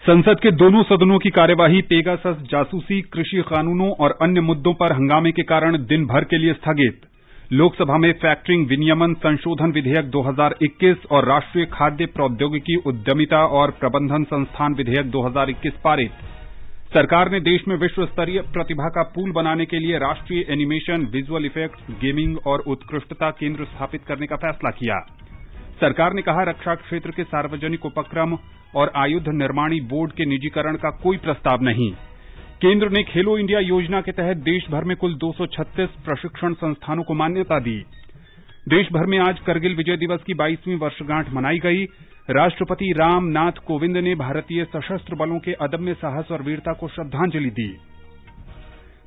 संसद के दोनों सदनों की कार्यवाही पेगासस जासूसी, कृषि कानूनों और अन्य मुद्दों पर हंगामे के कारण दिन भर के लिए स्थगित। लोकसभा में फैक्टरिंग विनियमन संशोधन विधेयक 2021 और राष्ट्रीय खाद्य प्रौद्योगिकी उद्यमिता और प्रबंधन संस्थान विधेयक 2021 पारित। सरकार ने देश में विश्व स्तरीय प्रतिभा का पूल बनाने के लिए राष्ट्रीय एनिमेशन, विजुअल इफेक्ट्स, गेमिंग और उत्कृष्टता केंद्र स्थापित करने का फैसला किया। सरकार ने कहा, रक्षा क्षेत्र के सार्वजनिक उपक्रम और आयुध निर्माणी बोर्ड के निजीकरण का कोई प्रस्ताव नहीं। केंद्र ने खेलो इंडिया योजना के तहत देश भर में कुल 236 प्रशिक्षण संस्थानों को मान्यता दी। देश भर में आज करगिल विजय दिवस की 22वीं वर्षगांठ मनाई गई। राष्ट्रपति रामनाथ कोविंद ने भारतीय सशस्त्र बलों के अदम्य साहस और वीरता को श्रद्धांजलि दी।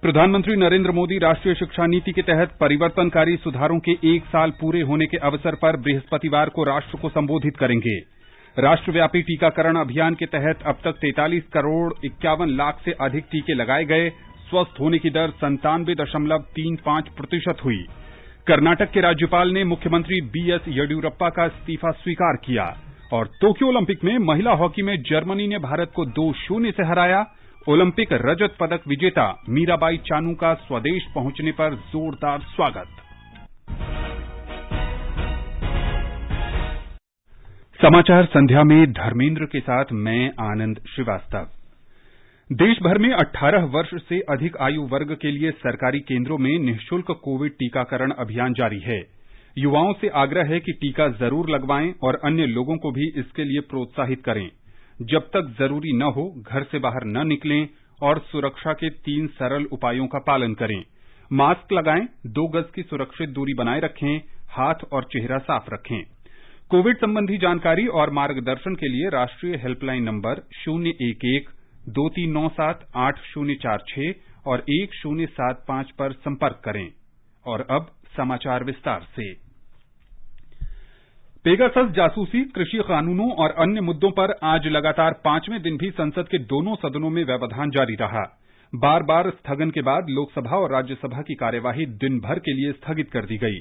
प्रधानमंत्री नरेंद्र मोदी राष्ट्रीय शिक्षा नीति के तहत परिवर्तनकारी सुधारों के 1 साल पूरे होने के अवसर पर बृहस्पतिवार को राष्ट्र को संबोधित करेंगे। राष्ट्रव्यापी टीकाकरण अभियान के तहत अब तक 43 करोड़ 51 लाख से अधिक टीके लगाए गए। स्वस्थ होने की दर 97.35% हुई। कर्नाटक के राज्यपाल ने मुख्यमंत्री बीएस येदियुरप्पा का इस्तीफा स्वीकार किया। और टोक्यो ओलंपिक में महिला हॉकी में जर्मनी ने भारत को 2-0 से हराया। ओलंपिक रजत पदक विजेता मीराबाई चानू का स्वदेश पहुंचने पर जोरदार स्वागत। समाचार संध्या में धर्मेंद्र के साथ मैं आनंद श्रीवास्तव। देश भर में 18 वर्ष से अधिक आयु वर्ग के लिए सरकारी केंद्रों में निःशुल्क कोविड टीकाकरण अभियान जारी है। युवाओं से आग्रह है कि टीका जरूर लगवाएं और अन्य लोगों को भी इसके लिए प्रोत्साहित करें। जब तक जरूरी न हो घर से बाहर न निकलें और सुरक्षा के 3 सरल उपायों का पालन करें। मास्क लगाएं, 2 गज की सुरक्षित दूरी बनाए रखें, हाथ और चेहरा साफ रखें। कोविड संबंधी जानकारी और मार्गदर्शन के लिए राष्ट्रीय हेल्पलाइन नंबर 011-2397-8046 और 1075 पर संपर्क करें। और अब समाचार विस्तार से। पेगासस जासूसी, कृषि कानूनों और अन्य मुद्दों पर आज लगातार 5वें दिन भी संसद के दोनों सदनों में व्यवधान जारी रहा। बार बार स्थगन के बाद लोकसभा और राज्यसभा की कार्यवाही दिन भर के लिए स्थगित कर दी गई।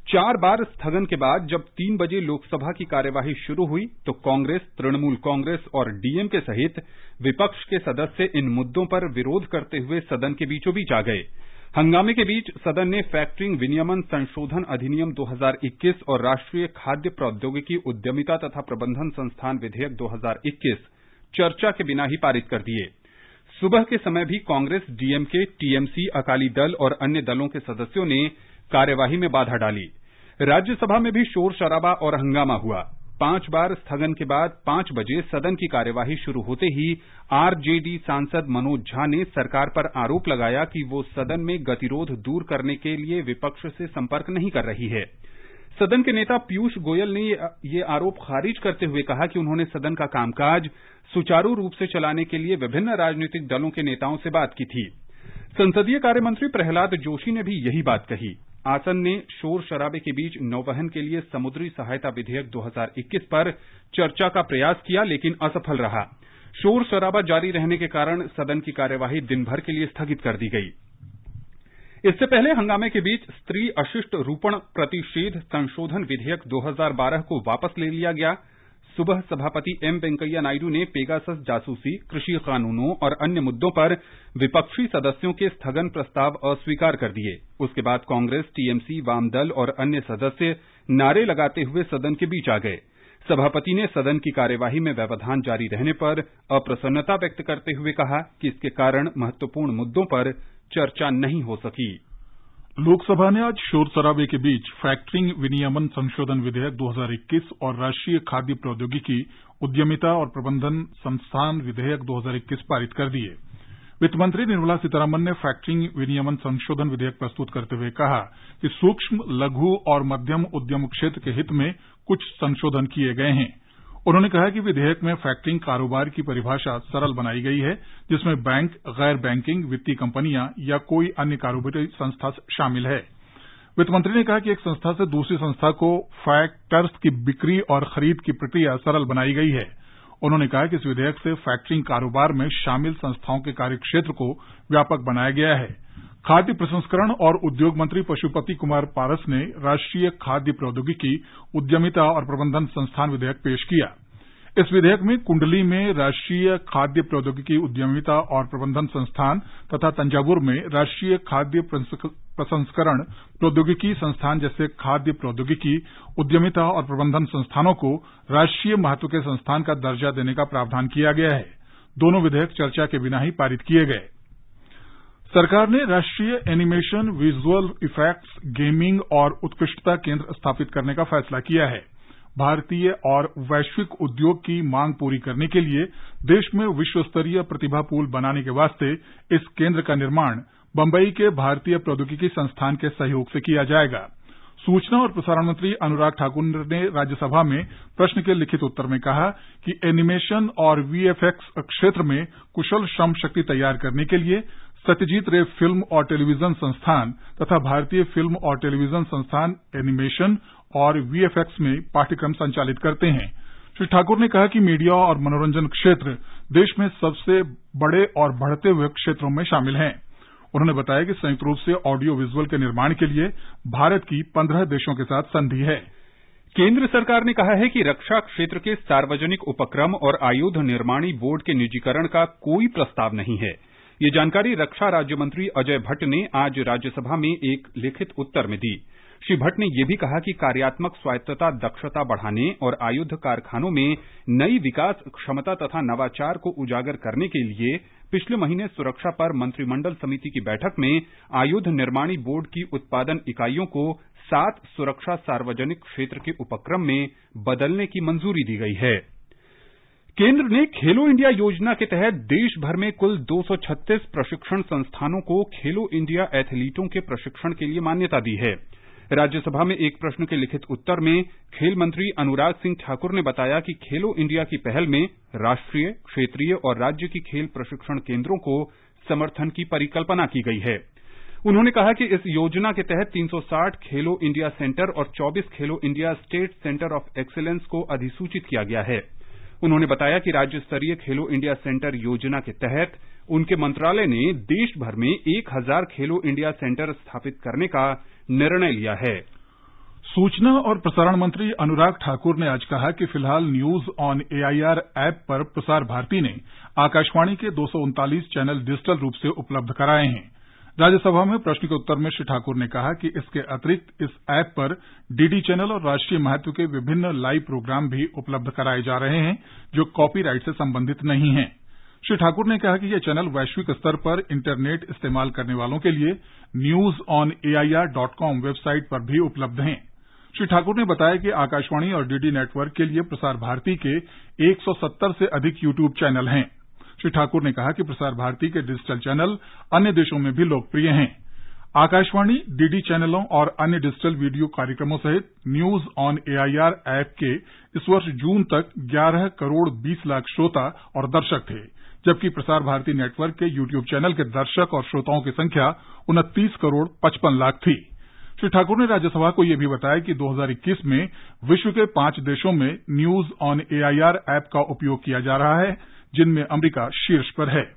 4 बार स्थगन के बाद जब 3 बजे लोकसभा की कार्यवाही शुरू हुई तो कांग्रेस, तृणमूल कांग्रेस और डीएमके सहित विपक्ष के सदस्य इन मुद्दों पर विरोध करते हुए सदन के बीचों बीच आ गए। हंगामे के बीच सदन ने फैक्टरिंग विनियमन संशोधन अधिनियम 2021 और राष्ट्रीय खाद्य प्रौद्योगिकी उद्यमिता तथा प्रबंधन संस्थान विधेयक 2021 चर्चा के बिना ही पारित कर दिए। सुबह के समय भी कांग्रेस, डीएमके, टीएमसी, अकाली दल और अन्य दलों के सदस्यों ने कार्यवाही में बाधा डाली। राज्यसभा में भी शोर शराबा और हंगामा हुआ। 5 बार स्थगन के बाद 5 बजे सदन की कार्यवाही शुरू होते ही आरजेडी सांसद मनोज झा ने सरकार पर आरोप लगाया कि वो सदन में गतिरोध दूर करने के लिए विपक्ष से संपर्क नहीं कर रही है। सदन के नेता पीयूष गोयल ने ये आरोप खारिज करते हुए कहा कि उन्होंने सदन का कामकाज सुचारू रूप से चलाने के लिए विभिन्न राजनीतिक दलों के नेताओं से बात की थी। संसदीय कार्य मंत्री प्रहलाद जोशी ने भी यही बात कही। आसन ने शोर शराबे के बीच नौवहन के लिए समुद्री सहायता विधेयक 2021 पर चर्चा का प्रयास किया, लेकिन असफल रहा। शोर शराबा जारी रहने के कारण सदन की कार्यवाही दिन भर के लिए स्थगित कर दी गई। इससे पहले हंगामे के बीच स्त्री अशिष्ट रूपण प्रतिषेध संशोधन विधेयक 2012 को वापस ले लिया गया। सुबह सभापति एम वेंकैया नायडू ने पेगासस जासूसी, कृषि कानूनों और अन्य मुद्दों पर विपक्षी सदस्यों के स्थगन प्रस्ताव अस्वीकार कर दिए। उसके बाद कांग्रेस, टीएमसी, वामदल और अन्य सदस्य नारे लगाते हुए सदन के बीच आ गए। सभापति ने सदन की कार्यवाही में व्यवधान जारी रहने पर अप्रसन्नता व्यक्त करते हुए कहा कि इसके कारण महत्वपूर्ण मुद्दों पर चर्चा नहीं हो सकी। लोकसभा ने आज शोर शराबे के बीच फैक्टरिंग विनियमन संशोधन विधेयक 2021 और राष्ट्रीय खाद्य प्रौद्योगिकी उद्यमिता और प्रबंधन संस्थान विधेयक 2021 पारित कर दिए। वित्त मंत्री निर्मला सीतारमण ने फैक्टरिंग विनियमन संशोधन विधेयक प्रस्तुत करते हुए कहा कि सूक्ष्म, लघु और मध्यम उद्यम क्षेत्र के हित में कुछ संशोधन किए गए हैं। उन्होंने कहा कि विधेयक में फैक्टरिंग कारोबार की परिभाषा सरल बनाई गई है, जिसमें बैंक, गैर बैंकिंग वित्तीय कंपनियां या कोई अन्य कारोबारी संस्था शामिल है। वित्त मंत्री ने कहा कि एक संस्था से दूसरी संस्था को फैक्टर्स की बिक्री और खरीद की प्रक्रिया सरल बनाई गई है। उन्होंने कहा कि इस विधेयक से फैक्टरिंग कारोबार में शामिल संस्थाओं के कार्यक्षेत्र को व्यापक बनाया गया है। खाद्य प्रसंस्करण और उद्योग मंत्री पशुपति कुमार पारस ने राष्ट्रीय खाद्य प्रौद्योगिकी उद्यमिता और प्रबंधन संस्थान विधेयक पेश किया। इस विधेयक में कुंडली में राष्ट्रीय खाद्य प्रौद्योगिकी उद्यमिता और प्रबंधन संस्थान तथा तंजावुर में राष्ट्रीय खाद्य प्रसंस्करण प्रौद्योगिकी संस्थान जैसे खाद्य प्रौद्योगिकी उद्यमिता और प्रबंधन संस्थानों को राष्ट्रीय महत्व के संस्थान का दर्जा देने का प्रावधान किया गया है। दोनों विधेयक चर्चा के बिना ही पारित किए गए। सरकार ने राष्ट्रीय एनिमेशन, विजुअल इफेक्ट्स, गेमिंग और उत्कृष्टता केंद्र स्थापित करने का फैसला किया है। भारतीय और वैश्विक उद्योग की मांग पूरी करने के लिए देश में विश्व स्तरीय प्रतिभा पूल बनाने के वास्ते इस केंद्र का निर्माण बंबई के भारतीय प्रौद्योगिकी संस्थान के सहयोग से किया जाएगा। सूचना और प्रसारण मंत्री अनुराग ठाकुर ने राज्यसभा में प्रश्न के लिखित उत्तर में कहा कि एनिमेशन और वीएफएक्स क्षेत्र में कुशल श्रम शक्ति तैयार करने के लिए सत्यजीत रे फिल्म और टेलीविजन संस्थान तथा भारतीय फिल्म और टेलीविजन संस्थान एनिमेशन और वीएफएक्स में पाठ्यक्रम संचालित करते हैं। श्री ठाकुर ने कहा कि मीडिया और मनोरंजन क्षेत्र देश में सबसे बड़े और बढ़ते हुए क्षेत्रों में शामिल हैं। उन्होंने बताया कि संयुक्त रूप से ऑडियो विजुअल के निर्माण के लिए भारत की 15 देशों के साथ संधि है। केंद्र सरकार ने कहा है कि रक्षा क्षेत्र के सार्वजनिक उपक्रम और आयुध निर्माणी बोर्ड के निजीकरण का कोई प्रस्ताव नहीं है। ये जानकारी रक्षा राज्य मंत्री अजय भट्ट ने आज राज्यसभा में एक लिखित उत्तर में दी। श्री भट्ट ने यह भी कहा कि कार्यात्मक स्वायत्तता, दक्षता बढ़ाने और आयुध कारखानों में नई विकास क्षमता तथा नवाचार को उजागर करने के लिए पिछले महीने सुरक्षा पर मंत्रिमंडल समिति की बैठक में आयुध निर्माणी बोर्ड की उत्पादन इकाइयों को 7 सुरक्षा सार्वजनिक क्षेत्र के उपक्रम में बदलने की मंजूरी दी गई है। केंद्र ने खेलो इंडिया योजना के तहत देश भर में कुल 236 प्रशिक्षण संस्थानों को खेलो इंडिया एथलीटों के प्रशिक्षण के लिए मान्यता दी है। राज्यसभा में एक प्रश्न के लिखित उत्तर में खेल मंत्री अनुराग सिंह ठाकुर ने बताया कि खेलो इंडिया की पहल में राष्ट्रीय, क्षेत्रीय और राज्य की खेल प्रशिक्षण केंद्रों को समर्थन की परिकल्पना की गई है। उन्होंने कहा कि इस योजना के तहत 360 खेलो इंडिया सेंटर और 24 खेलो India state centre of excellence को अधिसूचित किया गया है। उन्होंने बताया कि राज्य स्तरीय खेलो इंडिया सेंटर योजना के तहत उनके मंत्रालय ने देश भर में 1000 खेलो इंडिया सेंटर स्थापित करने का निर्णय लिया है। सूचना और प्रसारण मंत्री अनुराग ठाकुर ने आज कहा कि फिलहाल न्यूज ऑन एआईआर ऐप पर प्रसार भारती ने आकाशवाणी के 239 चैनल डिजिटल रूप से उपलब्ध कराए हैं। राज्यसभा में प्रश्न के उत्तर में श्री ठाकुर ने कहा कि इसके अतिरिक्त इस ऐप पर डीडी चैनल और राष्ट्रीय महत्व के विभिन्न लाइव प्रोग्राम भी उपलब्ध कराए जा रहे हैं जो कॉपीराइट से संबंधित नहीं हैं। श्री ठाकुर ने कहा कि ये चैनल वैश्विक स्तर पर इंटरनेट इस्तेमाल करने वालों के लिए newsonair.com वेबसाइट पर भी उपलब्ध हैं। श्री ठाकुर ने बताया कि आकाशवाणी और डीडी नेटवर्क के लिए प्रसार भारती के 170 से अधिक यूट्यूब चैनल हैं। श्री ठाकुर ने कहा कि प्रसार भारती के डिजिटल चैनल अन्य देशों में भी लोकप्रिय हैं। आकाशवाणी, डीडी चैनलों और अन्य डिजिटल वीडियो कार्यक्रमों सहित न्यूज ऑन एआईआर ऐप के इस वर्ष जून तक 11 करोड़ 20 लाख श्रोता और दर्शक थे, जबकि प्रसार भारती नेटवर्क के यूट्यूब चैनल के दर्शक और श्रोताओं की संख्या 29 करोड़ 55 लाख थी। श्री ठाकुर ने राज्यसभा को यह भी बताया कि 2021 में विश्व के 5 देशों में न्यूज ऑन एआईआर ऐप का उपयोग किया जा रहा है, जिनमें अमेरिका शीर्ष पर है।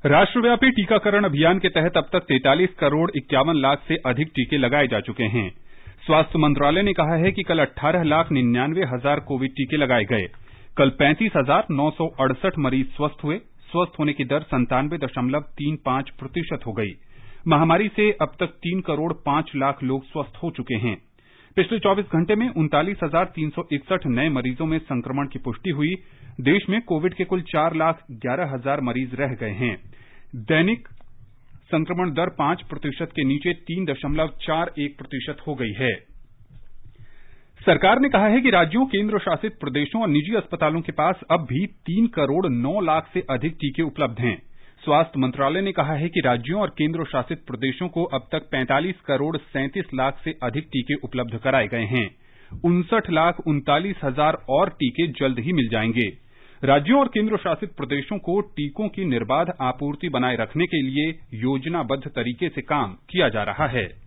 राष्ट्रव्यापी टीकाकरण अभियान के तहत अब तक 43 करोड़ 51 लाख से अधिक टीके लगाए जा चुके हैं। स्वास्थ्य मंत्रालय ने कहा है कि कल 18,99,000 कोविड टीके लगाए गए। कल 35,968 मरीज स्वस्थ हुए। स्वस्थ होने की दर 97.35% हो गई। महामारी से अब तक 3 करोड़ 5 लाख लोग स्वस्थ हो चुके हैं। पिछले 24 घंटे में 39,361 नए मरीजों में संक्रमण की पुष्टि हुई। देश में कोविड के कुल 4,11,000 मरीज रह गए हैं। दैनिक संक्रमण दर 5% के नीचे 3.41% हो गई है। सरकार ने कहा है कि राज्यों, केंद्र शासित प्रदेशों और निजी अस्पतालों के पास अब भी 3 करोड़ 9 लाख से अधिक टीके उपलब्ध हैं। स्वास्थ्य मंत्रालय ने कहा है कि राज्यों और केंद्र शासित प्रदेशों को अब तक 45 करोड़ 37 लाख से अधिक टीके उपलब्ध कराए गए हैं। 59,39,000 और टीके जल्द ही मिल जाएंगे। राज्यों और केंद्र शासित प्रदेशों को टीकों की निर्बाध आपूर्ति बनाए रखने के लिए योजनाबद्ध तरीके से काम किया जा रहा है।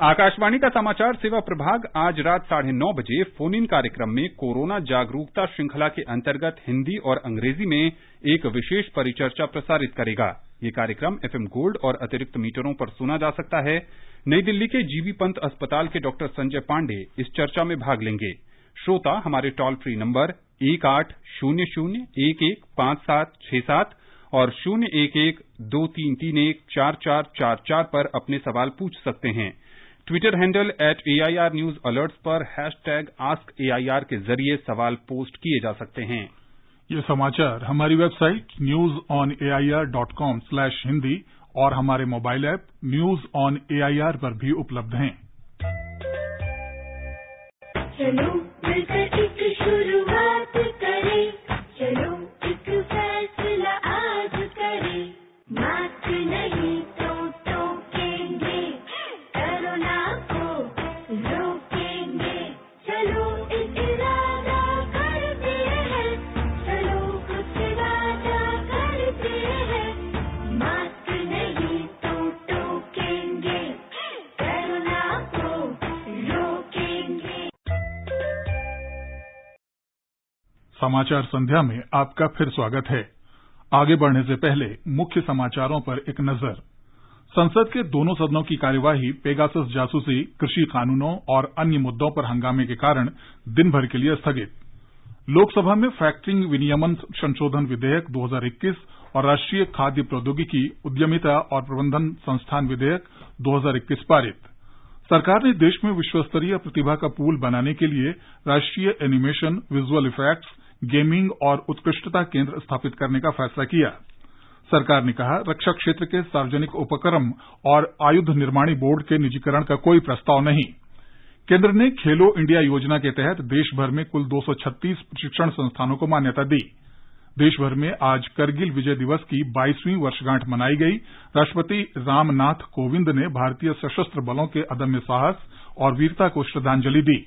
आकाशवाणी का समाचार सेवा प्रभाग आज रात 9:30 बजे फोन इन कार्यक्रम में कोरोना जागरूकता श्रृंखला के अंतर्गत हिंदी और अंग्रेजी में एक विशेष परिचर्चा प्रसारित करेगा। ये कार्यक्रम एफएम गोल्ड और अतिरिक्त मीटरों पर सुना जा सकता है। नई दिल्ली के जीबी पंत अस्पताल के डॉक्टर संजय पांडे इस चर्चा में भाग लेंगे। श्रोता हमारे टोल फ्री नंबर 1800115767 और 011-233-14444 पर अपने सवाल पूछ सकते हैं। Twitter handle @AIR News Alerts पर #AskAIR के जरिए सवाल पोस्ट किए जा सकते हैं। ये समाचार हमारी वेबसाइट newsonair.com/hindi और हमारे mobile app news on AIR पर भी उपलब्ध हैं। चलो मिलकर एक शुरुआत करें, चलो एक फैसला आज करें, मास्क नहीं तो टोकेंगे, कोरोना को रोकेंगे, चलो एक इरादा करते हैं, चलो कुछ वादा करते हैं, मास्क नहीं तो टोकेंगे, कोरोना को रोकेंगे। समाचार संध्या में आपका फिर स्वागत है। आगे बढ़ने से पहले मुख्य समाचारों पर एक नजर। संसद के दोनों सदनों की कार्यवाही पेगासस जासूसी, कृषि कानूनों और अन्य मुद्दों पर हंगामे के कारण दिन भर के लिए स्थगित। लोकसभा में फैक्टरिंग विनियमन संशोधन विधेयक 2021 और राष्ट्रीय खाद्य प्रौद्योगिकी, उद्यमिता और प्रबंधन संस्थान विधेयक 2021 पारित। सरकार ने देश में विश्वस्तरीय प्रतिभा का पूल बनाने के लिए राष्ट्रीय एनिमेशन, विजुअल इफेक्ट्स, गेमिंग और उत्कृष्टता केंद्र स्थापित करने का फैसला किया। सरकार ने कहा, रक्षा क्षेत्र के सार्वजनिक उपक्रम और आयुध निर्माणी बोर्ड के निजीकरण का कोई प्रस्ताव नहीं। केंद्र ने खेलो इंडिया योजना के तहत देश भर में कुल 236 प्रशिक्षण संस्थानों को मान्यता दी। देश भर में आज करगिल विजय दिवस की 22वीं वर्षगांठ मनाई गई। राष्ट्रपति रामनाथ कोविंद ने भारतीय सशस्त्र बलों के अदम्य साहस और वीरता को श्रद्धांजलि दी।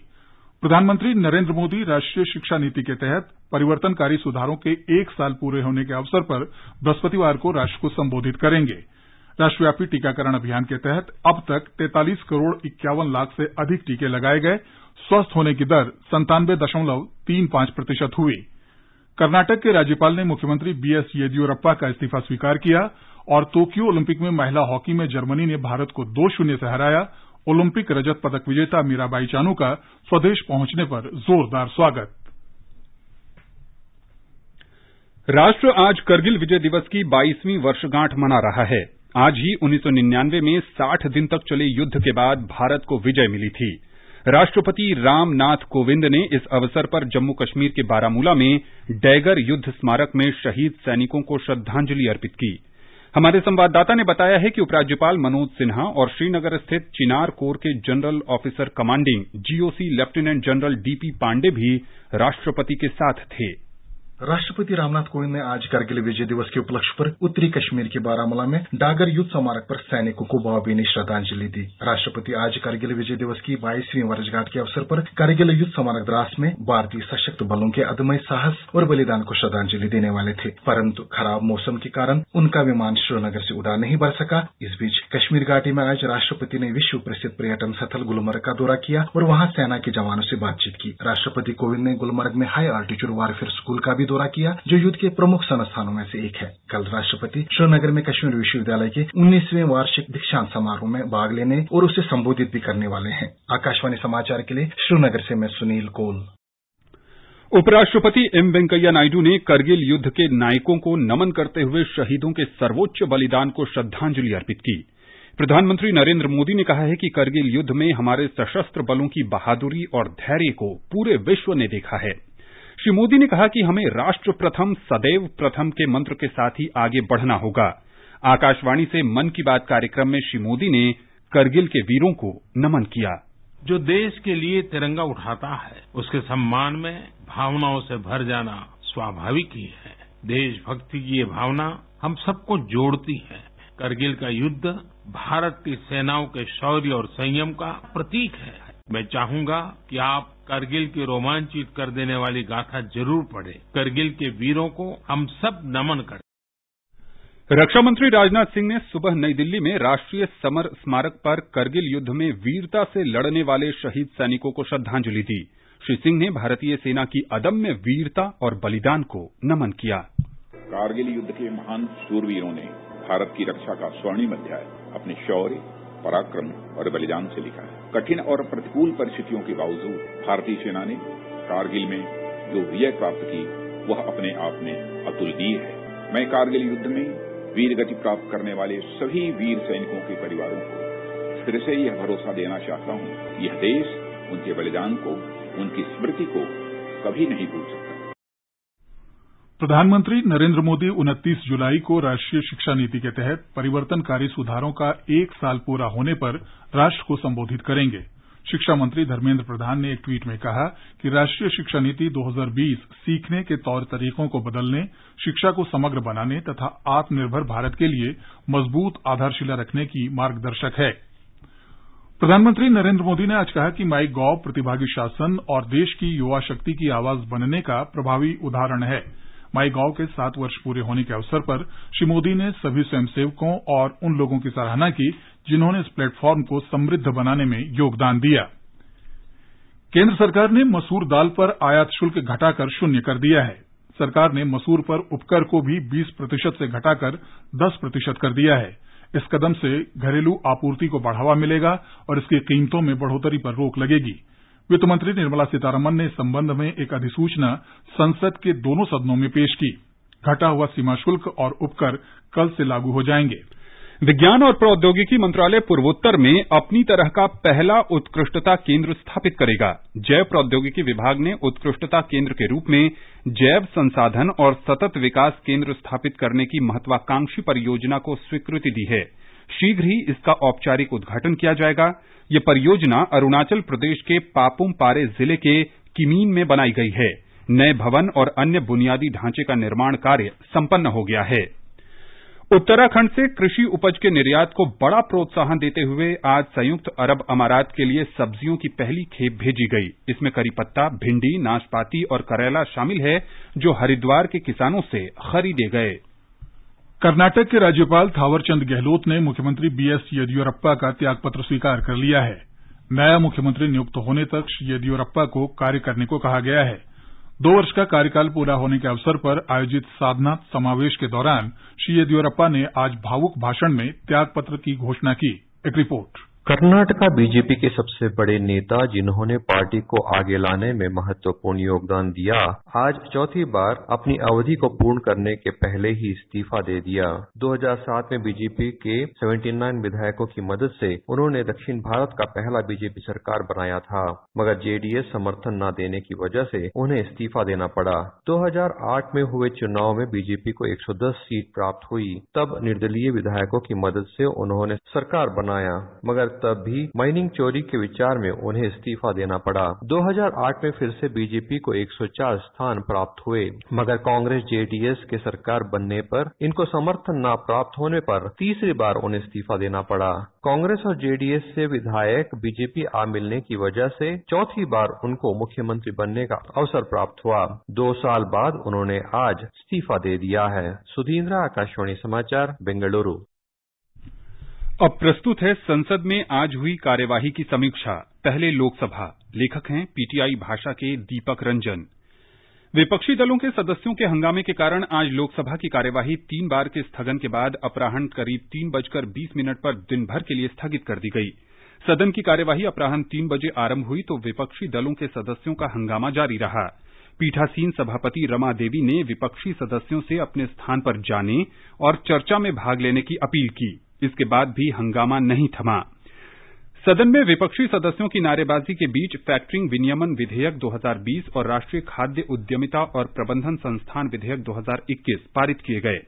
प्रधानमंत्री नरेंद्र मोदी राष्ट्रीय शिक्षा नीति के तहत परिवर्तनकारी सुधारों के 1 साल पूरे होने के अवसर पर बृहस्पतिवार को राष्ट्र को संबोधित करेंगे। राष्ट्रव्यापी टीकाकरण अभियान के तहत अब तक 43 करोड़ 51 लाख से अधिक टीके लगाए गए। स्वस्थ होने की दर 97.35% हुई। कर्नाटक के राज्यपाल ने मुख्यमंत्री BS येदियुरप्पा का इस्तीफा स्वीकार किया और तोक्यो ओलंपिक में महिला हॉकी में जर्मनी ने भारत को 2-0 से हराया। ओलंपिक रजत पदक विजेता मीराबाई चानू का स्वदेश पहुंचने पर जोरदार स्वागत। राष्ट्र आज करगिल विजय दिवस की 22वीं वर्षगांठ मना रहा है। आज ही 1999 में 60 दिन तक चले युद्ध के बाद भारत को विजय मिली थी। राष्ट्रपति रामनाथ कोविंद ने इस अवसर पर जम्मू कश्मीर के बारामूला में डैगर युद्ध स्मारक में शहीद सैनिकों को श्रद्धांजलि अर्पित की। हमारे संवाददाता ने बताया है कि उपराज्यपाल मनोज सिन्हा और श्रीनगर स्थित चिनार कोर के general officer commanding GOC lieutenant general DP Pande भी राष्ट्रपति के साथ थे। राष्ट्रपति रामनाथ कोविंद ने आज करगिल विजय दिवस के उपलक्ष्य पर उत्तरी कश्मीर के बारामूला में डागर युद्ध स्मारक पर सैनिकों को भावभीनी श्रद्धांजलि दी। राष्ट्रपति आज करगिल विजय दिवस की 22वीं वर्षगांठ के अवसर पर करगिल युद्ध स्मारक द्रास में भारतीय सशस्त्र बलों के अदम्य साहस और बलिदान को श्रद्धांजलि देने वाले थे, परंतु खराब मौसम के कारण उनका विमान श्रीनगर से उड़ान नहीं भर सका। इस बीच कश्मीर घाटी में आज राष्ट्रपति ने विश्व प्रसिद्ध पर्यटन स्थल गुलमर्ग का दौरा किया और वहां सेना के जवानों से बातचीत की। राष्ट्रपति कोविंद ने गुलमर्ग में हाई आल्टीट्यूड वारफेयर स्कूल का भी दौरा किया, जो युद्ध के प्रमुख संस्थानों में से एक है। कल राष्ट्रपति श्रीनगर में कश्मीर विश्वविद्यालय के 19वें वार्षिक दीक्षांत समारोह में भाग लेने और उसे संबोधित भी करने वाले हैं। आकाशवाणी समाचार के लिए श्रीनगर से मैं सुनील कौल। उपराष्ट्रपति M वेंकैया नायडू ने करगिल युद्ध के नायकों को नमन करते हुए शहीदों के सर्वोच्च बलिदान को श्रद्धांजलि अर्पित की। प्रधानमंत्री नरेंद्र मोदी ने कहा है कि करगिल युद्ध में हमारे सशस्त्र बलों की बहादुरी और धैर्य को पूरे विश्व ने देखा है। श्री मोदी ने कहा कि हमें राष्ट्र प्रथम सदैव प्रथम के मंत्र के साथ ही आगे बढ़ना होगा। आकाशवाणी से मन की बात कार्यक्रम में श्री मोदी ने करगिल के वीरों को नमन किया। जो देश के लिए तिरंगा उठाता है, उसके सम्मान में भावनाओं से भर जाना स्वाभाविक ही है। देशभक्ति की ये भावना हम सबको जोड़ती है। करगिल का युद्ध भारत की सेनाओं के शौर्य और संयम का प्रतीक है। मैं चाहूंगा कि आप करगिल की रोमांचित कर देने वाली गाथा जरूर पढ़ें। करगिल के वीरों को हम सब नमन करें। रक्षा मंत्री राजनाथ सिंह ने सुबह नई दिल्ली में राष्ट्रीय समर स्मारक पर करगिल युद्ध में वीरता से लड़ने वाले शहीद सैनिकों को श्रद्धांजलि दी। श्री सिंह ने भारतीय सेना की अदम्य वीरता और बलिदान को नमन किया। कारगिल युद्ध के महान शूरवीरों ने भारत की रक्षा का स्वर्णिम अध्याय अपने शौर्य, पराक्रम और बलिदान से लिखा है। कठिन और प्रतिकूल परिस्थितियों के बावजूद भारतीय सेना ने कारगिल में जो विजय प्राप्त की वह अपने आप में अतुलनीय है। मैं कारगिल युद्ध में वीर गति प्राप्त करने वाले सभी वीर सैनिकों के परिवारों को फिर से यह भरोसा देना चाहता हूं कि यह देश उनके बलिदान को, उनकी स्मृति को कभी नहीं भूल सकता। प्रधानमंत्री नरेंद्र मोदी 29 जुलाई को राष्ट्रीय शिक्षा नीति के तहत परिवर्तनकारी सुधारों का 1 साल पूरा होने पर राष्ट्र को संबोधित करेंगे। शिक्षा मंत्री धर्मेंद्र प्रधान ने एक ट्वीट में कहा कि राष्ट्रीय शिक्षा नीति 2020 सीखने के तौर तरीकों को बदलने, शिक्षा को समग्र बनाने तथा आत्मनिर्भर भारत के लिए मजबूत आधारशिला रखने की मार्गदर्शक है। प्रधानमंत्री नरेंद्र मोदी ने आज कहा कि माई गॉव प्रतिभागी शासन और देश की युवा शक्ति की आवाज बनने का प्रभावी उदाहरण है। माई गॉव के 7 वर्ष पूरे होने के अवसर पर श्री मोदी ने सभी स्वयंसेवकों और उन लोगों की सराहना की जिन्होंने इस प्लेटफॉर्म को समृद्ध बनाने में योगदान दिया। केंद्र सरकार ने मसूर दाल पर आयात शुल्क घटाकर 0 कर दिया है। सरकार ने मसूर पर उपकर को भी 20% से घटाकर 10% कर दिया है। इस कदम से घरेलू आपूर्ति को बढ़ावा मिलेगा और इसकी कीमतों में बढ़ोतरी पर रोक लगेगी। वित्त मंत्री निर्मला सीतारमण ने इस संबंध में एक अधिसूचना संसद के दोनों सदनों में पेश की। घटा हुआ सीमा शुल्क और उपकर कल से लागू हो जाएंगे। विज्ञान और प्रौद्योगिकी मंत्रालय पूर्वोत्तर में अपनी तरह का पहला उत्कृष्टता केंद्र स्थापित करेगा। जैव प्रौद्योगिकी विभाग ने उत्कृष्टता केंद्र के रूप में जैव संसाधन और सतत विकास केंद्र स्थापित करने की महत्वाकांक्षी परियोजना को स्वीकृति दी है। शीघ्र ही इसका औपचारिक उद्घाटन किया जाएगा। ये परियोजना अरुणाचल प्रदेश के पापुम पारे जिले के किमीन में बनाई गई है। नए भवन और अन्य बुनियादी ढांचे का निर्माण कार्य संपन्न हो गया है। उत्तराखंड से कृषि उपज के निर्यात को बड़ा प्रोत्साहन देते हुए आज संयुक्त अरब अमारात के लिए सब्जियों की पहली खेप भेजी गई। इसमें करी पत्ता, भिंडी, नाशपाती और करेला शामिल है, जो हरिद्वार के किसानों से खरीदे गए। कर्नाटक के राज्यपाल थावरचंद गहलोत ने मुख्यमंत्री बीएस येदियुरप्पा का त्यागपत्र स्वीकार कर लिया है। नया मुख्यमंत्री नियुक्त होने तक श्री येदियुरप्पा को कार्य करने को कहा गया है। 2 वर्ष का कार्यकाल पूरा होने के अवसर पर आयोजित साधना समावेश के दौरान श्री येदियुरप्पा ने आज भावुक भाषण में त्यागपत्र की घोषणा की। एक रिपोर्ट। कर्नाटका बीजेपी के सबसे बड़े नेता जिन्होंने पार्टी को आगे लाने में महत्वपूर्ण योगदान दिया, आज चौथी बार अपनी अवधि को पूर्ण करने के पहले ही इस्तीफा दे दिया। 2007 में बीजेपी के 79 विधायकों की मदद से उन्होंने दक्षिण भारत का पहला बीजेपी सरकार बनाया था, मगर जेडीएस समर्थन न देने की वजह से उन्हें इस्तीफा देना पड़ा। 2008 में हुए चुनाव में बीजेपी को 110 सीट प्राप्त हुई। तब निर्दलीय विधायकों की मदद से उन्होंने सरकार बनाया, मगर तब भी माइनिंग चोरी के विचार में उन्हें इस्तीफा देना पड़ा। 2008 में फिर से बीजेपी को 104 स्थान प्राप्त हुए, मगर कांग्रेस जेडीएस के सरकार बनने पर इनको समर्थन न प्राप्त होने पर तीसरी बार उन्हें इस्तीफा देना पड़ा। कांग्रेस और जेडीएस से विधायक बीजेपी आ मिलने की वजह से चौथी बार उनको मुख्यमंत्री बनने का अवसर प्राप्त हुआ। 2 साल बाद उन्होंने आज इस्तीफा दे दिया है। सुधींद्रा, आकाशवाणी समाचार, बेंगलुरु। अब प्रस्तुत है संसद में आज हुई कार्यवाही की समीक्षा। पहले लोकसभा। लेखक हैं पीटीआई भाषा के दीपक रंजन। विपक्षी दलों के सदस्यों के हंगामे के कारण आज लोकसभा की कार्यवाही 3 बार के स्थगन के बाद अपराह्न करीब 3:20 पर दिन भर के लिए स्थगित कर दी गई। सदन की कार्यवाही अपराह्न 3 बजे आरंभ हुई तो विपक्षी दलों के सदस्यों का हंगामा जारी रहा। पीठासीन सभापति रमा देवी ने विपक्षी सदस्यों से अपने स्थान पर जाने और चर्चा में भाग लेने की अपील की। इसके बाद भी हंगामा नहीं थमा। सदन में विपक्षी सदस्यों की नारेबाजी के बीच फैक्टरिंग विनियमन विधेयक 2020 और राष्ट्रीय खाद्य उद्यमिता और प्रबंधन संस्थान विधेयक 2021 पारित किए गए।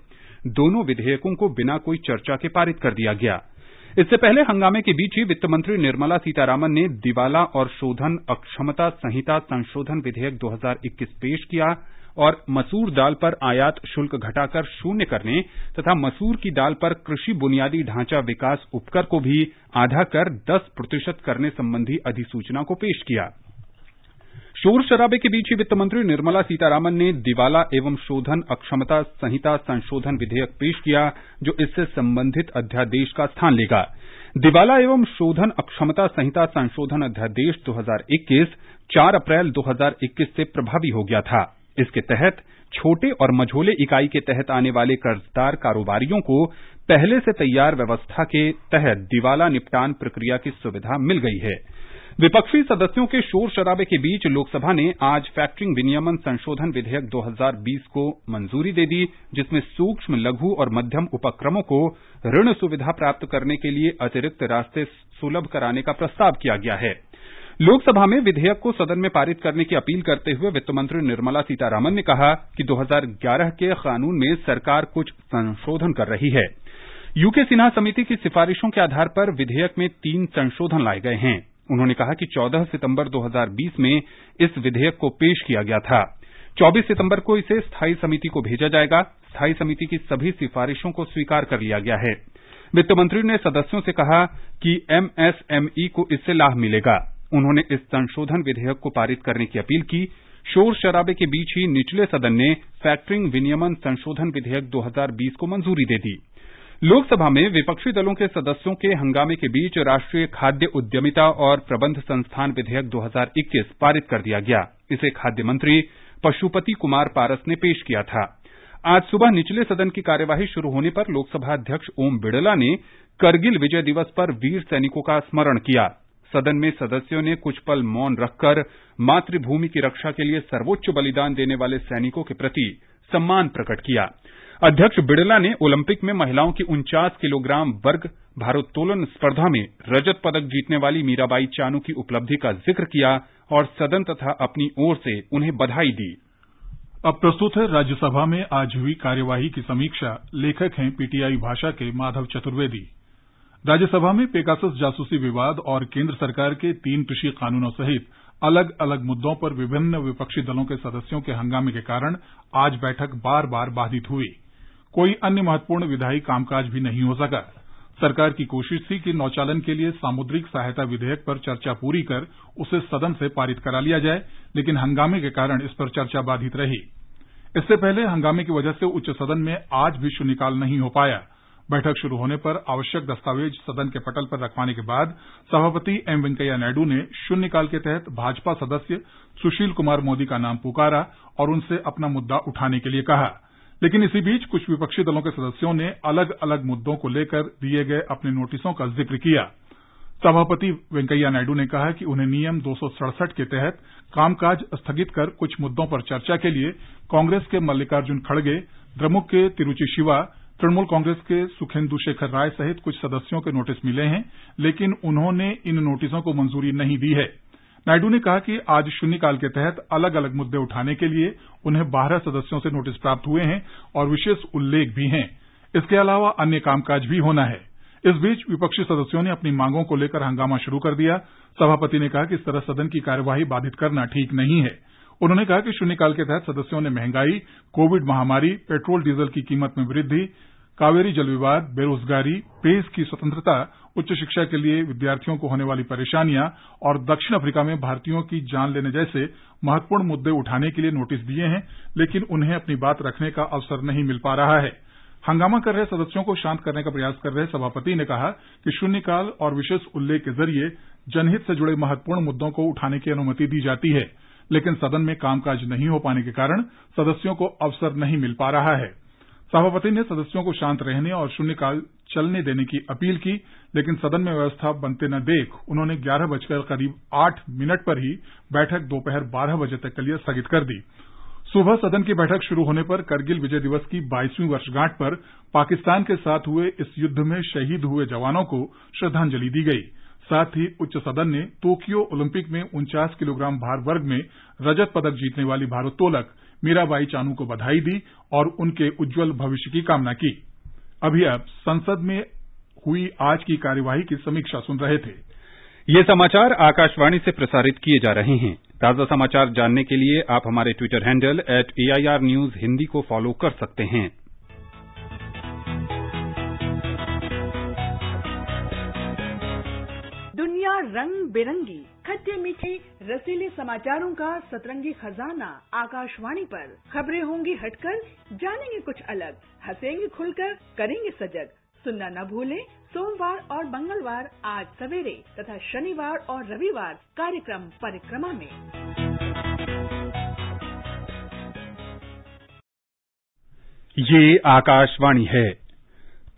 दोनों विधेयकों को बिना कोई चर्चा के पारित कर दिया गया। इससे पहले हंगामे के बीच ही वित्त मंत्री निर्मला सीतारामन ने दिवाला और शोधन अक्षमता संहिता संशोधन विधेयक 2021 पेश किया और मसूर दाल पर आयात शुल्क घटाकर 0 करने तथा मसूर की दाल पर कृषि बुनियादी ढांचा विकास उपकर को भी आधा कर 10% करने संबंधी अधिसूचना को पेश किया। शोर शराबे के बीच ही वित्त मंत्री निर्मला सीतारामन ने दिवाला एवं शोधन अक्षमता संहिता संशोधन विधेयक पेश किया, जो इससे संबंधित अध्यादेश का स्थान लेगा। दिवाला एवं शोधन अक्षमता संहिता संशोधन अध्यादेश 2021 4 अप्रैल 2021 से प्रभावी हो गया था। इसके तहत छोटे और मझोले इकाई के तहत आने वाले कर्जदार कारोबारियों को पहले से तैयार व्यवस्था के तहत दिवाला निपटान प्रक्रिया की सुविधा मिल गई है। विपक्षी सदस्यों के शोर शराबे के बीच लोकसभा ने आज फैक्टरिंग विनियमन संशोधन विधेयक 2020 को मंजूरी दे दी, जिसमें सूक्ष्म, लघु और मध्यम उपक्रमों को ऋण सुविधा प्राप्त करने के लिए अतिरिक्त रास्ते सुलभ कराने का प्रस्ताव किया गया है। लोकसभा में विधेयक को सदन में पारित करने की अपील करते हुए वित्त मंत्री निर्मला सीतारामन ने कहा कि 2011 के कानून में सरकार कुछ संशोधन कर रही है। यूके सिन्हा समिति की सिफारिशों के आधार पर विधेयक में 3 संशोधन लाए गए हैं। उन्होंने कहा कि 14 सितंबर 2020 में इस विधेयक को पेश किया गया था। 24 सितंबर को इसे स्थायी समिति को भेजा जाएगा। स्थायी समिति की सभी सिफारिशों को स्वीकार कर लिया गया है। वित्त मंत्री ने सदस्यों से कहा कि एमएसएमई को इससे लाभ मिलेगा। उन्होंने इस संशोधन विधेयक को पारित करने की अपील की। शोर शराबे के बीच ही निचले सदन ने फैक्टरिंग विनियमन संशोधन विधेयक 2020 को मंजूरी दे दी। लोकसभा में विपक्षी दलों के सदस्यों के हंगामे के बीच राष्ट्रीय खाद्य उद्यमिता और प्रबंध संस्थान विधेयक 2021 पारित कर दिया गया। इसे खाद्य मंत्री पशुपति कुमार पारस ने पेश किया था। आज सुबह निचले सदन की कार्यवाही शुरू होने पर लोकसभा अध्यक्ष ओम बिड़ला ने करगिल विजय दिवस पर वीर सैनिकों का स्मरण किया। सदन में सदस्यों ने कुछ पल मौन रखकर मातृभूमि की रक्षा के लिए सर्वोच्च बलिदान देने वाले सैनिकों के प्रति सम्मान प्रकट किया। अध्यक्ष बिड़ला ने ओलंपिक में महिलाओं की 49 किलोग्राम वर्ग भारोत्तोलन स्पर्धा में रजत पदक जीतने वाली मीराबाई चानू की उपलब्धि का जिक्र किया और सदन तथा अपनी ओर से उन्हें बधाई दी। अब प्रस्तुत है राज्यसभा में आज हुई कार्यवाही की समीक्षा। लेखक हैं पीटीआई भाषा के माधव चतुर्वेदी। राज्यसभा में पेगासस जासूसी विवाद और केंद्र सरकार के 3 कृषि कानूनों सहित अलग अलग मुद्दों पर विभिन्न विपक्षी दलों के सदस्यों के हंगामे के कारण आज बैठक बार बार बाधित हुई। कोई अन्य महत्वपूर्ण विधायी कामकाज भी नहीं हो सका। सरकार की कोशिश थी कि नौचालन के लिए सामुद्रिक सहायता विधेयक पर चर्चा पूरी कर उसे सदन से पारित करा लिया जाए, लेकिन हंगामे के कारण इस पर चर्चा बाधित रही। इससे पहले हंगामे की वजह से उच्च सदन में आज भी शून्यकाल नहीं हो पाया। बैठक शुरू होने पर आवश्यक दस्तावेज सदन के पटल पर रखवाने के बाद सभापति एम वेंकैया नायडू ने शून्यकाल के तहत भाजपा सदस्य सुशील कुमार मोदी का नाम पुकारा और उनसे अपना मुद्दा उठाने के लिए कहा। लेकिन इसी बीच कुछ विपक्षी दलों के सदस्यों ने अलग अलग मुद्दों को लेकर दिए गए अपने नोटिसों का जिक्र किया। सभापति वेंकैया नायडू ने कहा कि उन्हें नियम 267 के तहत कामकाज स्थगित कर कुछ मुद्दों पर चर्चा के लिए कांग्रेस के मल्लिकार्जुन खड़गे, द्रमुक के तिरुचि शिवा, तृणमूल कांग्रेस के सुखेंदु शेखर राय सहित कुछ सदस्यों के नोटिस मिले हैं, लेकिन उन्होंने इन नोटिसों को मंजूरी नहीं दी है। नायडू ने कहा कि आज शून्यकाल के तहत अलग अलग मुद्दे उठाने के लिए उन्हें 12 सदस्यों से नोटिस प्राप्त हुए हैं और विशेष उल्लेख भी हैं। इसके अलावा अन्य कामकाज भी होना है। इस बीच विपक्षी सदस्यों ने अपनी मांगों को लेकर हंगामा शुरू कर दिया। सभापति ने कहा कि इस तरह सदन की कार्यवाही बाधित करना ठीक नहीं है। उन्होंने कहा कि शून्यकाल के तहत सदस्यों ने महंगाई, कोविड महामारी, पेट्रोल डीजल की कीमत में वृद्धि, कावेरी जल विवाद, बेरोजगारी, प्रेस की स्वतंत्रता, उच्च शिक्षा के लिए विद्यार्थियों को होने वाली परेशानियां और दक्षिण अफ्रीका में भारतीयों की जान लेने जैसे महत्वपूर्ण मुद्दे उठाने के लिए नोटिस दिए हैं, लेकिन उन्हें अपनी बात रखने का अवसर नहीं मिल पा रहा है। हंगामा कर रहे सदस्यों को शांत करने का प्रयास कर रहे सभापति ने कहा कि शून्यकाल और विशेष उल्लेख के जरिए जनहित से जुड़े महत्वपूर्ण मुद्दों को उठाने की अनुमति दी जाती है, लेकिन सदन में कामकाज नहीं हो पाने के कारण सदस्यों को अवसर नहीं मिल पा रहा है। सभापति ने सदस्यों को शांत रहने और शून्यकाल चलने देने की अपील की, लेकिन सदन में व्यवस्था बनते न देख उन्होंने 11:08 पर ही बैठक दोपहर 12 बजे तक के लिए स्थगित कर दी। सुबह सदन की बैठक शुरू होने पर करगिल विजय दिवस की 22वीं वर्षगांठ पर पाकिस्तान के साथ हुए इस युद्ध में शहीद हुए जवानों को श्रद्धांजलि दी गई। साथ ही उच्च सदन ने टोक्यो ओलंपिक में 49 किलोग्राम भार वर्ग में रजत पदक जीतने वाली भारोत्तोलक मीराबाई चानू को बधाई दी और उनके उज्जवल भविष्य की कामना की। अभी आप संसद में हुई आज की कार्यवाही की समीक्षा सुन रहे थे। ये समाचार आकाशवाणी से प्रसारित किए जा रहे हैं। ताजा समाचार जानने के लिए आप हमारे Twitter handle @AIR News Hindi को फॉलो कर सकते हैं। दुनिया रंग बिरंगी, खट्टे मीठे रसीले समाचारों का सतरंगी खजाना आकाशवाणी पर। खबरें होंगी हटकर, जानेंगे कुछ अलग, हंसेंगे खुलकर, करेंगे सजग। सुनना न भूलें सोमवार और मंगलवार आज सवेरे तथा शनिवार और रविवार कार्यक्रम परिक्रमा में। ये आकाशवाणी है।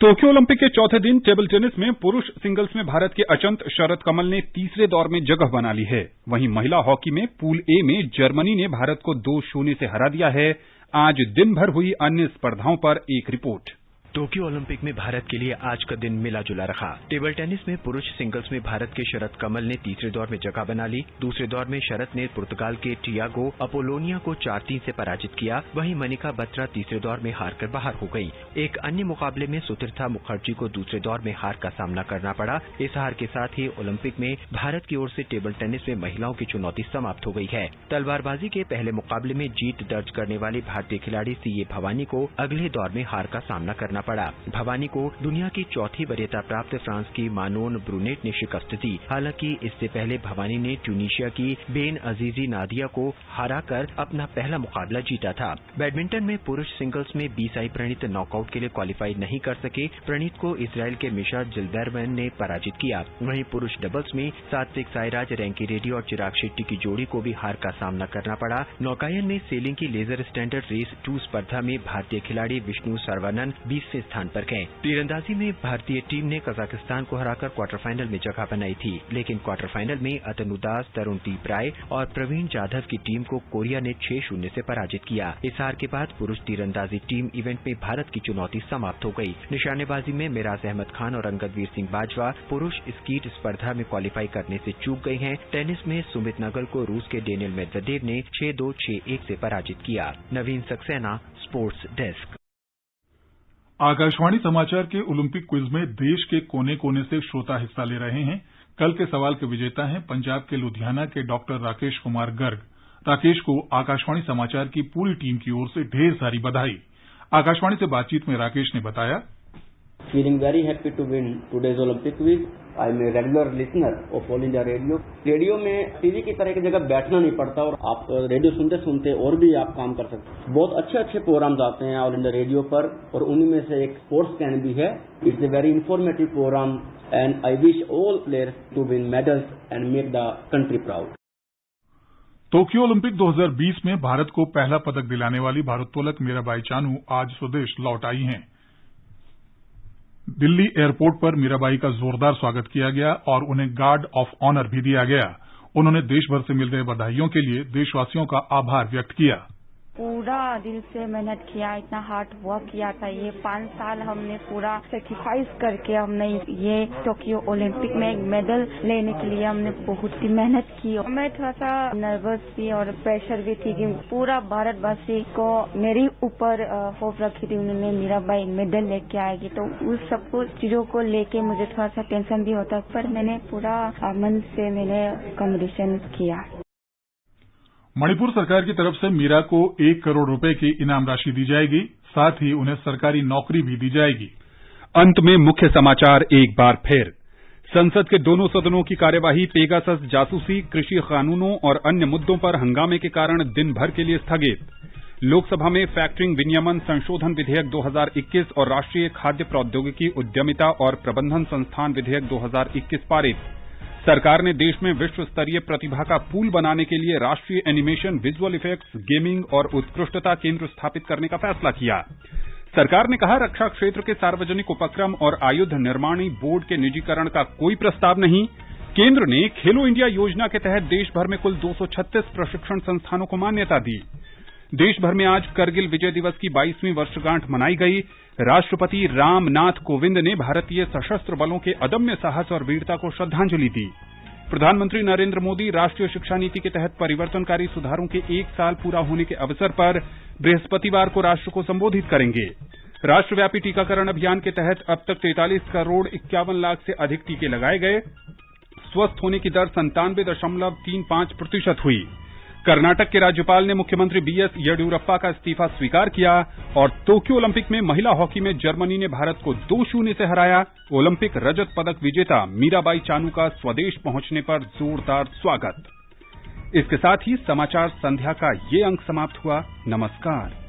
टोक्यो ओलंपिक के चौथे दिन टेबल टेनिस में पुरुष सिंगल्स में भारत के अचंत शरद कमल ने तीसरे दौर में जगह बना ली है। वहीं महिला हॉकी में पूल ए में जर्मनी ने भारत को 2-0 से हरा दिया है। आज दिन भर हुई अन्य स्पर्धाओं पर एक रिपोर्ट। टोक्यो ओलंपिक में भारत के लिए आज का दिन मिला जुला रहा। टेबल टेनिस में पुरुष सिंगल्स में भारत के शरद कमल ने तीसरे दौर में जगह बना ली। दूसरे दौर में शरद ने पुर्तगाल के टियागो अपोलोनिया को 4-3 से पराजित किया। वहीं मनिका बत्रा तीसरे दौर में हार कर बाहर हो गई। एक अन्य मुकाबले में सुतीर्था मुखर्जी को दूसरे दौर में हार का सामना करना पड़ा। इस हार के साथ ही ओलंपिक में भारत की ओर से टेबल टेनिस में महिलाओं की चुनौती समाप्त हो गई है। तलवारबाजी के पहले मुकाबले में जीत दर्ज करने वाली भारतीय खिलाड़ी सीए भवानी को अगले दौर में हार का सामना करना पड़ा। भवानी को दुनिया की चौथी वरीयता प्राप्त फ्रांस की मानोन ब्रूनेट ने शिकस्त दी। हालांकि इससे पहले भवानी ने ट्यूनीशिया की बेन अजीजी नादिया को हराकर अपना पहला मुकाबला जीता था। बैडमिंटन में पुरुष सिंगल्स में बी साई प्रणीत नॉकआउट के लिए क्वालिफाई नहीं कर सके। प्रणीत को इजराइल के मिशा जिल्दरमैन ने पराजित किया। वहीं पुरुष डबल्स में सात्विक साईराज, रैंकी रेड्डी और चिराग शेट्टी की जोड़ी को भी हार का सामना करना पड़ा। नौकायन में सेलिंग की लेजर स्टैंडर्ड रेस 2 स्पर्धा में भारतीय खिलाड़ी विष्णु सर्वानन 20वें स्थान पर गए। तीरंदाजी में भारतीय टीम ने कजाकिस्तान को हराकर क्वार्टर फाइनल में जगह बनाई थी, लेकिन क्वार्टर फाइनल में अतनु दास, तरुणदीप राय और प्रवीण जाधव की टीम को कोरिया ने 6-0 से पराजित किया। इस हार के बाद पुरुष तीरंदाजी टीम इवेंट में भारत की चुनौती समाप्त हो गई। निशानेबाजी में मिराज अहमद खान और अंगदवीर सिंह बाजवा पुरुष स्कीट स्पर्धा में क्वालिफाई करने से चूक गए हैं। टेनिस में सुमित नगल को रूस के डेनियल मेदवेदेव ने 6-2, 6-1 से पराजित किया। नवीन सक्सेना, स्पोर्ट्स डेस्क। आकाशवाणी समाचार के ओलंपिक क्विज में देश के कोने कोने से श्रोता हिस्सा ले रहे हैं। कल के सवाल के विजेता हैं पंजाब के लुधियाना के डॉक्टर राकेश कुमार गर्ग। राकेश को आकाशवाणी समाचार की पूरी टीम की ओर से ढेर सारी बधाई। आकाशवाणी से बातचीत में राकेश ने बताया, Feeling very happy to win today's Olympic quiz. I am a regular listener of All India Radio. Radio में टीवी की तरह की जगह बैठना नहीं पड़ता और आप रेडियो सुनते सुनते और भी आप काम कर सकते हैं। बहुत अच्छे अच्छे प्रोग्राम्स आते हैं ऑल इंडिया रेडियो पर और उन्हीं में से एक स्पोर्ट्स कैन भी है। It's a very informative programme and I wish all players to win medals and make the country proud. Tokyo Olympic 2020 में भारत को पहला पदक दिलाने वाली भारोत्तोलक मीराबाई चानू आज स्वदेश लौट आई हैं। दिल्ली एयरपोर्ट पर मीराबाई का जोरदार स्वागत किया गया और उन्हें गार्ड ऑफ ऑनर भी दिया गया। उन्होंने देश भर से मिल रहे बधाइयों के लिए देशवासियों का आभार व्यक्त किया। पूरा दिल से मेहनत किया, इतना हार्ड वर्क किया था। ये 5 साल हमने पूरा सेक्रीफाइस करके हमने ये टोक्यो ओलंपिक में एक मेडल लेने के लिए हमने बहुत ही मेहनत की। मैं थोड़ा सा नर्वस भी और प्रेशर भी थी कि पूरा भारतवासी को मेरे ऊपर होप रखी थी, उन्होंने मीराबाई मेडल लेके आएगी, तो उस सब चीजों को लेके मुझे थोड़ा सा टेंशन भी होता, पर मैंने पूरा मन से मैंने कॉम्पिटिशन किया। मणिपुर सरकार की तरफ से मीरा को 1 करोड़ रुपए की इनाम राशि दी जाएगी। साथ ही उन्हें सरकारी नौकरी भी दी जाएगी। अंत में मुख्य समाचार एक बार फिर। संसद के दोनों सदनों की कार्यवाही पेगासस जासूसी, कृषि कानूनों और अन्य मुद्दों पर हंगामे के कारण दिन भर के लिए स्थगित। लोकसभा में फैक्टरिंग विनियमन संशोधन विधेयक 2021 और राष्ट्रीय खाद्य प्रौद्योगिकी उद्यमिता और प्रबंधन संस्थान विधेयक 2021 पारित। सरकार ने देश में विश्व स्तरीय प्रतिभा का पूल बनाने के लिए राष्ट्रीय एनिमेशन, विजुअल इफेक्ट्स, गेमिंग और उत्कृष्टता केंद्र स्थापित करने का फैसला किया। सरकार ने कहा, रक्षा क्षेत्र के सार्वजनिक उपक्रम और आयुध निर्माणी बोर्ड के निजीकरण का कोई प्रस्ताव नहीं। केंद्र ने खेलो इंडिया योजना के तहत देश भर में कुल 236 प्रशिक्षण संस्थानों को मान्यता दी। देश भर में आज करगिल विजय दिवस की 22वीं वर्षगांठ मनाई गई। राष्ट्रपति रामनाथ कोविंद ने भारतीय सशस्त्र बलों के अदम्य साहस और वीरता को श्रद्धांजलि दी। प्रधानमंत्री नरेंद्र मोदी राष्ट्रीय शिक्षा नीति के तहत परिवर्तनकारी सुधारों के 1 साल पूरा होने के अवसर पर बृहस्पतिवार को राष्ट्र को संबोधित करेंगे। राष्ट्रव्यापी टीकाकरण अभियान के तहत अब तक 43 करोड़ 51 लाख से अधिक टीके लगाए गए। स्वस्थ होने की दर 97.35% हुई। कर्नाटक के राज्यपाल ने मुख्यमंत्री बीएस येडियुरप्पा का इस्तीफा स्वीकार किया और टोक्यो ओलंपिक में महिला हॉकी में जर्मनी ने भारत को 2-0 से हराया। ओलंपिक रजत पदक विजेता मीराबाई चानू का स्वदेश पहुंचने पर जोरदार स्वागत। इसके साथ ही समाचार संध्या का ये अंक समाप्त हुआ। नमस्कार।